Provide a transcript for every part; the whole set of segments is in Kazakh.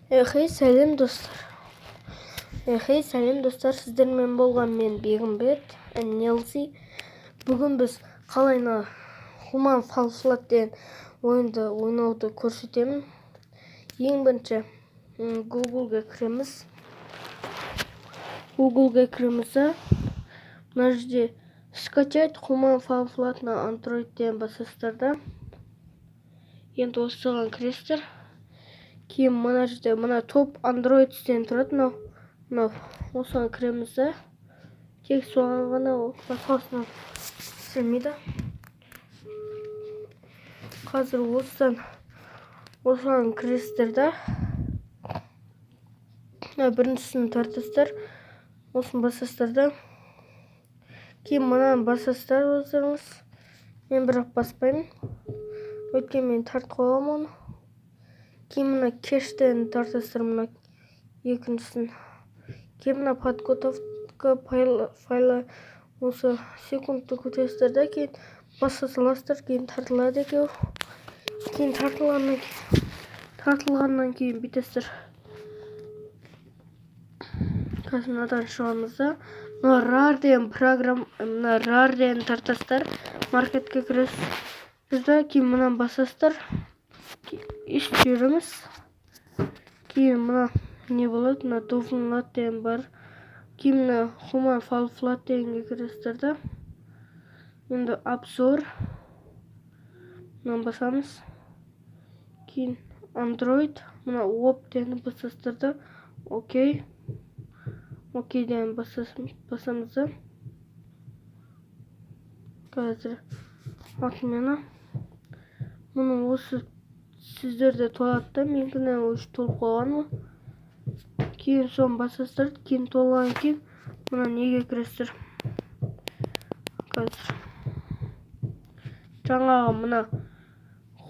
Сәлем достар. Сіздермен болған мен Бегімбет, Нелси. Бүгін біз қалайна Human Fall Flat деген ойынды ойнауды көрсетемін. Ең бірінші Google-ға кіреміз. Мына жерде скачать Human Fall Flat на Android деген басасыздар да. Енді осыған кіресіздер. Кейін мына жерде мына топ Android сізден тұрады. Мынау осыған кіреміз да. Тек соған ғана басқасынан істемейді. Қазір осыған кіресіздер да. Біріншісін тартасыздар. Осын басасыздар да. Кейін мынаны басасыздар өздеріңіз. Мен бірақ баспаймын. Өйткені мен тартып қойғам оны. Кейін мына кештен тартасыздар мына екіншісін. Кейін мына подготовка файлы осы секундты көтересіздер да. Кейін баса саласыздар. Кейін тартылады екеу. Кейін тартылғаннан кейін бүйтесіздер. Қазір мынадан шығамыз да. Мына RAR деген тартасыздар. Маркетке кіресіз да. Кейін мынаны басасыздар. Еш жеріміз. Кейін мына не болады? Мына Download деген бар. Кейін мына Human Fall Flat дегенге кіресіздер да. Енді обзор. Мынаны басамыз. Кейін Android. Мына Op дегенді басасыздар да. Окей деген басамыз да. Қазір атымена. Мұның осы сіздерде толады да. Менкіне өші толып қойғаны. Кейін соны басасыздар. Кейін толған кейін мына неге кіресіздер. Қазір жаңағы мына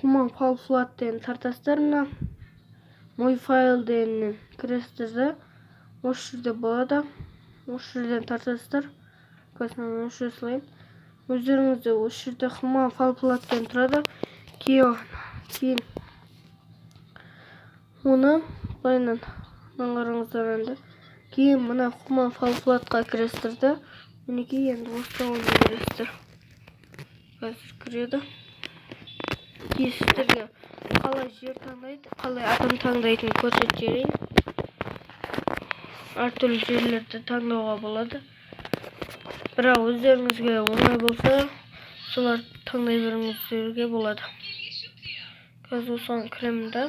Human Fall Flat деген тартасыздар. Мына мой файл дегеннен кіресіздер да. Осы жерде болады. Осы жерден тартасыздар. Қазір мен осы жерде салайын. Өздеріңізде осы жерде Human Fall Flat деген тұрады. Кейін оны былайынан қараңыздар енді. Кейін мына Human Fall Flatқа кіресіздер да. Мінекей енді осыдан ойны бересіздер. Қазір кіреді. Кейін сіздерге қалай жер таңдайды, қалай адам таңдайтын көрсетіп жіберейін. Әртүрлі жерлерді таңдауға болады. Бірақ өздеріңізге оңай болса, солар таңдай беріңіздерге болады. Қазір осыған кіремін да.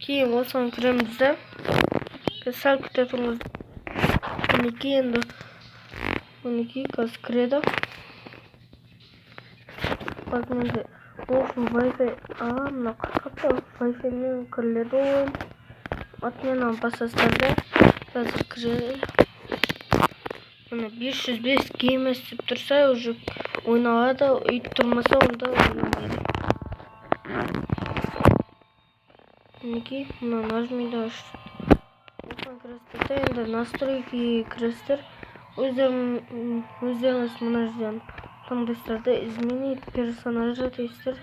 Кейін осыған кіреміз да. Сәл күте тұрыңыз. Мінекей қазір кіреді. Қазір менде осы Wi-Fi. Мына қасқапта Wi-Fi мен кіріледі ойын. Атменен басасыздар да. Қазір кіреді. Мына 505 геймес деп тұрса, уже ойналады. Үйт тұрмаса, онда ойналайды. Мінекей, мына нажмейді ашты. Осыған кіресіздер да. Енді настройки кіресіздер. Өздеріңіз мына жерден таңдайсыздар да. Изменить персонажа дейсіздер.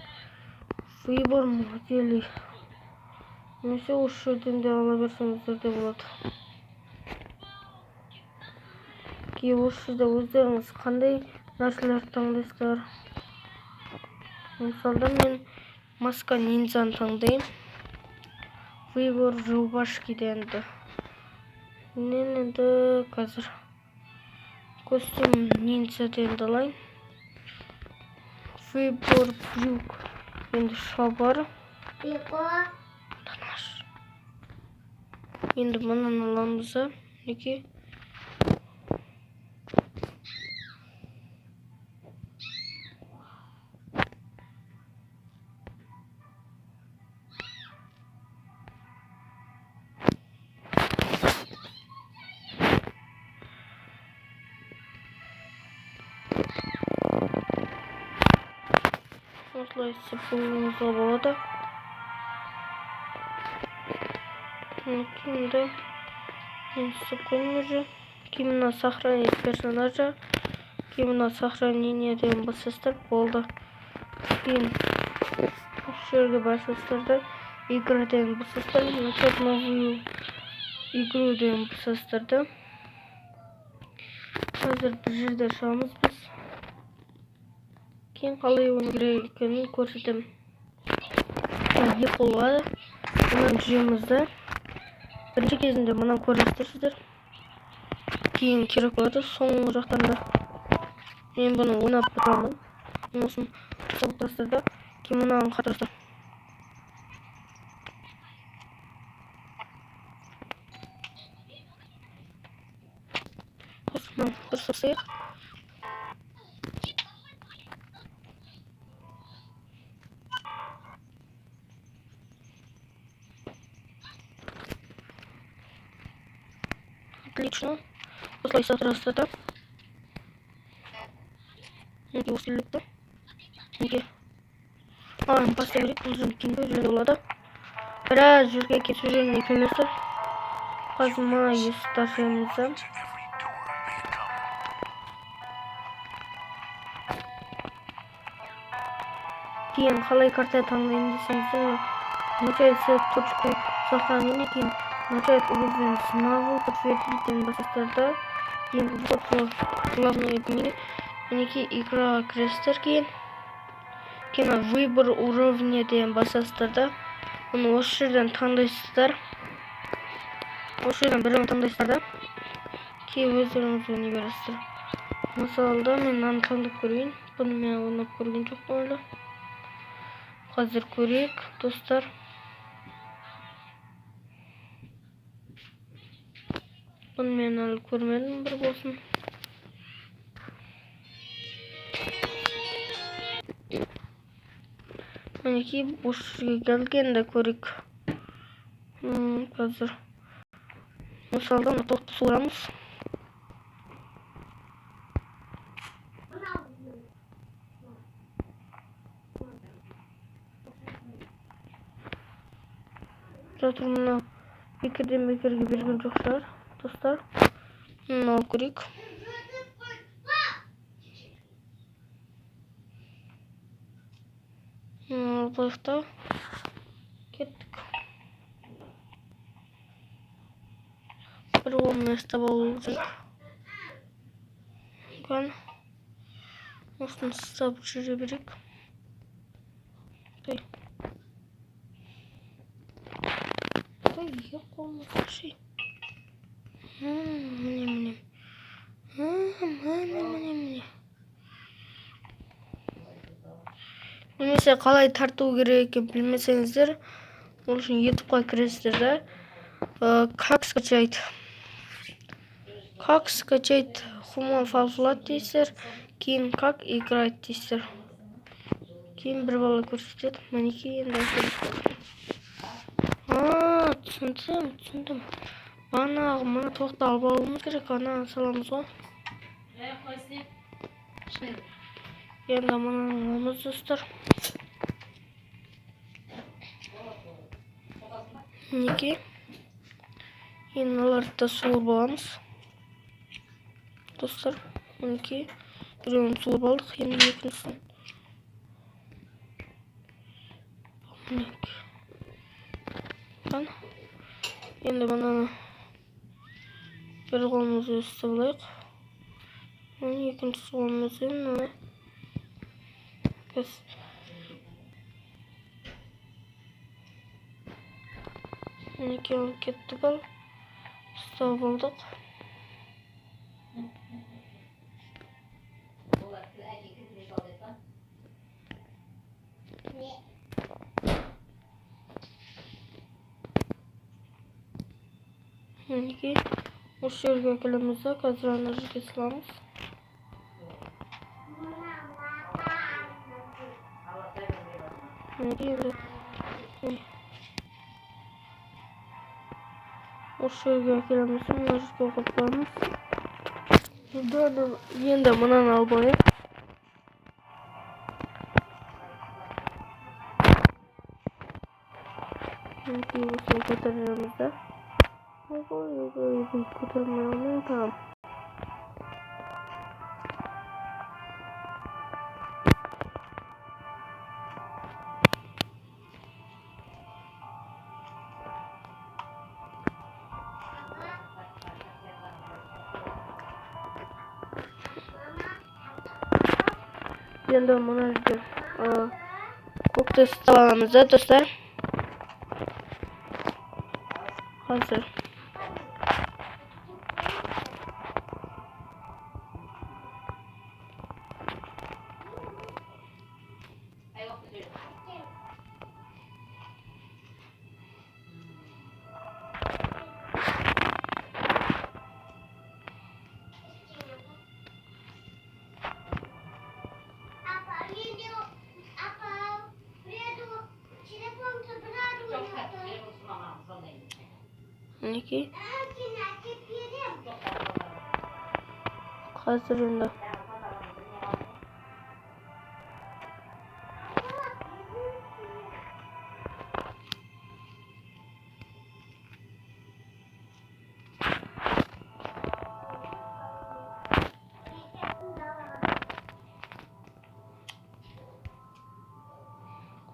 Выбор моделей. Немесе осы жерден де ала берсеңіздер де болады. Кейін осы жерде өздеріңіз қандай нәрселер таңдайсыздар. Мысалда мен маска ниндзаны таңдайын. Выбор рубашки дегенді. Мен енді қазір костюм ниндзя дегенді алайын. Выбор брюк. Енді шалбар. Енді мұнан аламыз да. Неке. Осылай сыпылыңызға болады. Кейін сыпылың уже. Кейін мына сохранить персонажа. Кейін мына сохранение деген басасыздар болды. Кейін Şu yerге basasızlar. Игра деген басасыздар. Начать новую игру деген басасыздар. Қазір бір жерде шығамыз біз. Кейін қалай оны керек екенін көрсетемін. Еп болады. Мынаны жүреміз да. Бірінші кезінде мынаны көресіздер. Кейін керек болады соңғы жақтанда. Мен бұны ойнап тұрамын. Онысын салып тастады. Кейін мынаны қатырды. Бір сасайық. Отлично. Осылай сатырастырды. Неге өсілікті? Неге? Бастай берейік. Бұл жын кейін көзілі болады. Біраз жүрге кетіп жүрген екенмесі. Қазыма есі ташаймызды. Кейін қалай карта таңдайын десеңіздер, начать с точку сохранения, кейін начать уровень снова подтвердить деген басастарда, кейін вот главное меню, мінекей игра кіресіздер, кейін выбор уровня деген басастарда, оны осы жерден таңдайсыздар. Осы жерден бірін таңдайсыздар да, кейін өздеріңіз ойнай бересіздер. Мысалда мен мынаны таңдап көрейін. Бұны мен ойнап көрген жоқпын әлі. Қазір көрейік, достар. Бұны мен әлі көрмедім, бір болсын. Мінекей бос жерге келгенде көрейік. Қазір мысалда оны тоқты суырамыз. Жатыр мұны бекерден бекерге берген жоқ шығар, достар. Мұны алып көрейік. Бұлықта кеттік. Бір оңын естап алу керек. Осыны ұстап жүре берейік. Yok olmaz bir şey. Mine. Немесе қалай тарту керек екенін білмесеңіздер, ол үшін YouTube'ға кіресіздер да. Как скачать? Как скачать Human Fall Flat дейсіздер, кейін как играть дейсіздер. Кейін бір бала көрсетеді. Мінекей енді түсіндім. Бағанағы мұны тоқты алып алуымыз керек, ана саламыз ғой. Енді мұны аламыз, достар. Мінекей. Енді оларды суырып аламыз. Достар, мінекей. Біреуін суырып алдық, енді екіншісін. Мінекей. Енді бұнаны бір қолымызды өстіп алайық. Екінші қолымызды мұны біз мінекей алып кеттік ал. Ұстап алдық. Мінекей осы жерге келеміз да, қазір ана жерге саламыз. Мінекей осы жерге келеміз да, мына жерге қойып қоямыз. Енді мынаны алып алайық. Мінекей осылай көтереміз да. Көтермей алмай tamam. Енді мына жерде көктесті аламыз да достар. Қазір мінекей. Қазір енді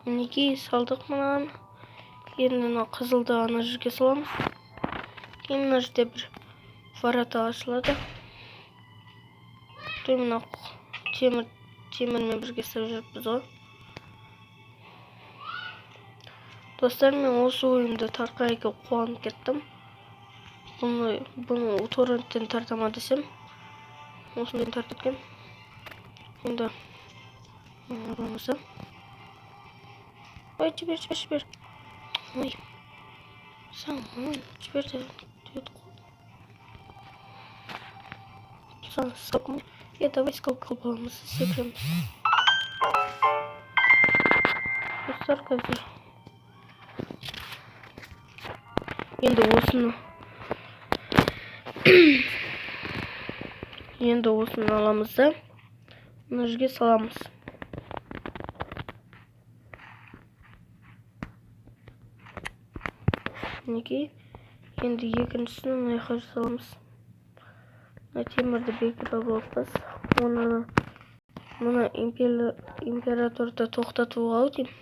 мінекей салдық мынаны. Енді мына қызылды ана жерге саламыз. Кейін мына жерде бір ворота ашылады. Мына темірмен бірге істеп жүріппіз ғой. Достар, мен осы ойымды тарқайға қуанып кеттім. Бұны торренттен тартама десем, осымен тарт еткен. Енді бұнысы. Ой, жібер. Ой. Сам, жібер де. Сколько? Давай сколько баллов секрем. Достар, қазір. Енді осыны аламыз да мына жерге саламыз. Мінекей. Енді екіншісін мына жаққа саламыз. Темірді бекіп алыппыз. Мұны императорды тоқтатуға деймін.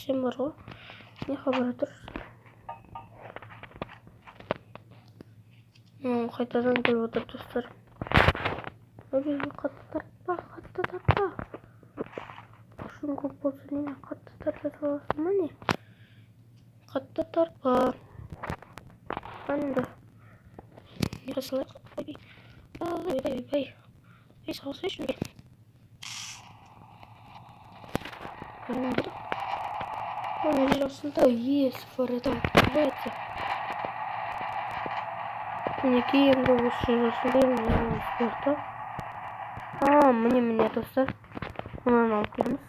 Сен бар ғой. Не хабар тұр? Қайтадан келіп отыр достар. Қатты тартпа. Құшын көп болса неме қатты тарта саласың ма не? Қатты тартпа. Қанды. Не қасылайық? Ай, салсай шүнге. Он жасында ес фарада открывается. Мінекей енді осы жасында еміз бақта. Міне достар. Мұнан алып келеміз.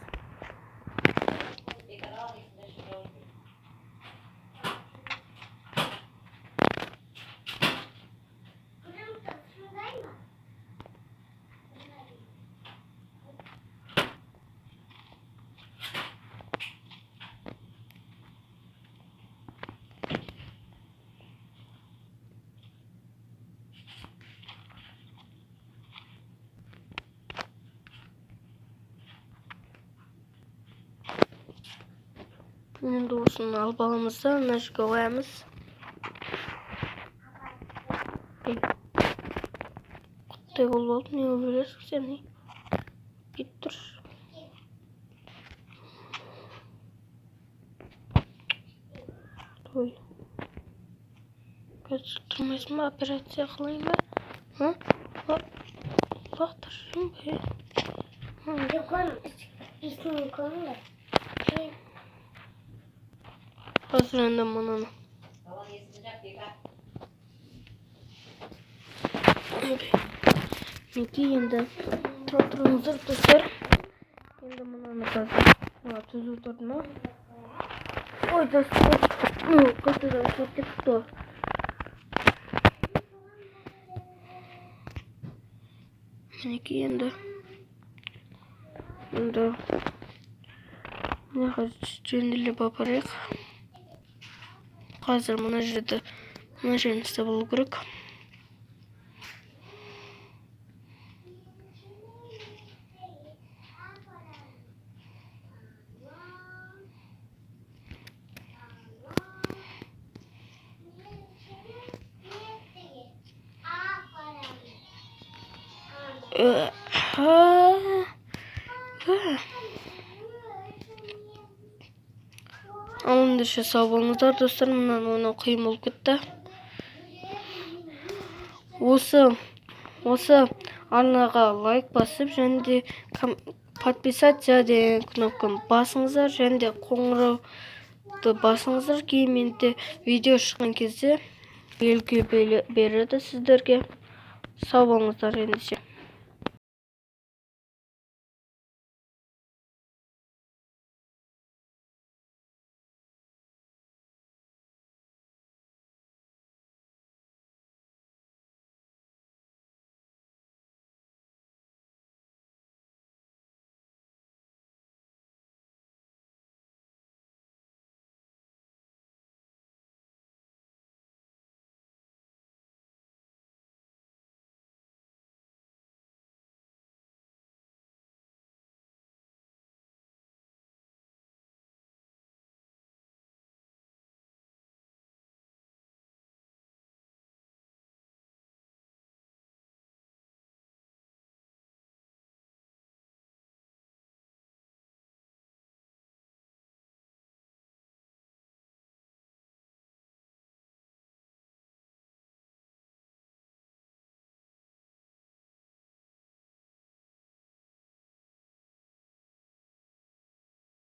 Енді осыны алып аламыз да мына жерге қоямыз. Құттай болып алды, не өлесің сен? Кет тұршы. Ой. Қазір тұрмайсың ба? Операция қылайын ба? Бақтыршын ба? Қазір енді мұнаны. Мінекей енді тұрыңыздар достар. Енді мұнаны қазір түзу тұрдым. Ой, достар. Қайтадан кеттік тұр. Мінекей енді. Мына қазір жөнделеп апарайық. Қазір мына жерін істеп алу керек. ендеше сау болыңыздар достар, мынаны ойнау қиын болып кетті. Осы арнаға лайк басып, және де подписаться деген кнопканы басыңыздар, және де қоңырауды басыңыздар. Кейін менде видео шыққан кезде белгі береді сіздерге. Сау болыңыздар ендеше.